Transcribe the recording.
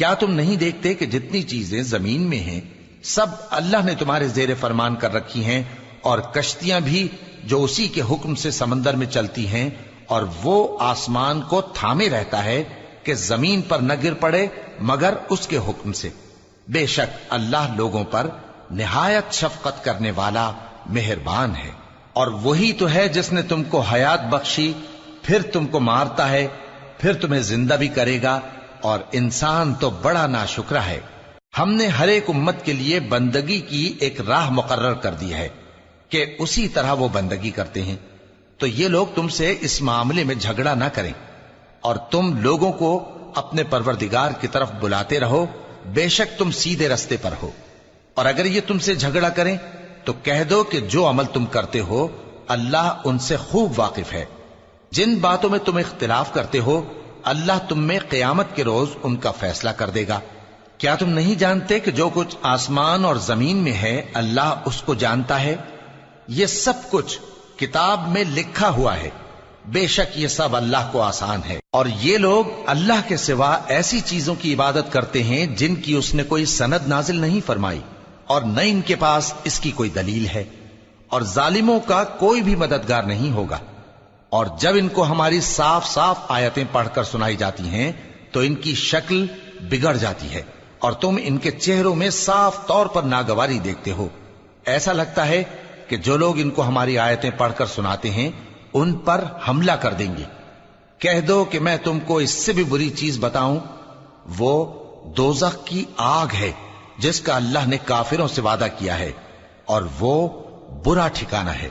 کیا تم نہیں دیکھتے کہ جتنی چیزیں زمین میں ہیں سب اللہ نے تمہارے زیر فرمان کر رکھی ہیں، اور کشتیاں بھی جو اسی کے حکم سے سمندر میں چلتی ہیں، اور وہ آسمان کو تھامے رہتا ہے کہ زمین پر نہ گر پڑے مگر اس کے حکم سے۔ بے شک اللہ لوگوں پر نہایت شفقت کرنے والا مہربان ہے۔ اور وہی تو ہے جس نے تم کو حیات بخشی، پھر تم کو مارتا ہے، پھر تمہیں زندہ بھی کرے گا، اور انسان تو بڑا ناشکرا ہے۔ ہم نے ہر ایک امت کے لیے بندگی کی ایک راہ مقرر کر دی ہے کہ اسی طرح وہ بندگی کرتے ہیں، تو یہ لوگ تم سے اس معاملے میں جھگڑا نہ کریں، اور تم لوگوں کو اپنے پروردگار کی طرف بلاتے رہو، بے شک تم سیدھے رستے پر ہو۔ اور اگر یہ تم سے جھگڑا کریں تو کہہ دو کہ جو عمل تم کرتے ہو اللہ ان سے خوب واقف ہے۔ جن باتوں میں تم اختلاف کرتے ہو اللہ تم میں قیامت کے روز ان کا فیصلہ کر دے گا۔ کیا تم نہیں جانتے کہ جو کچھ آسمان اور زمین میں ہے اللہ اس کو جانتا ہے؟ یہ سب کچھ کتاب میں لکھا ہوا ہے، بے شک یہ سب اللہ کو آسان ہے۔ اور یہ لوگ اللہ کے سوا ایسی چیزوں کی عبادت کرتے ہیں جن کی اس نے کوئی سند نازل نہیں فرمائی، اور نہ ان کے پاس اس کی کوئی دلیل ہے، اور ظالموں کا کوئی بھی مددگار نہیں ہوگا۔ اور جب ان کو ہماری صاف صاف آیتیں پڑھ کر سنائی جاتی ہیں تو ان کی شکل بگڑ جاتی ہے، اور تم ان کے چہروں میں صاف طور پر ناگواری دیکھتے ہو۔ ایسا لگتا ہے کہ جو لوگ ان کو ہماری آیتیں پڑھ کر سناتے ہیں ان پر حملہ کر دیں گے۔ کہہ دو کہ میں تم کو اس سے بھی بری چیز بتاؤں، وہ دوزخ کی آگ ہے جس کا اللہ نے کافروں سے وعدہ کیا ہے، اور وہ برا ٹھکانہ ہے۔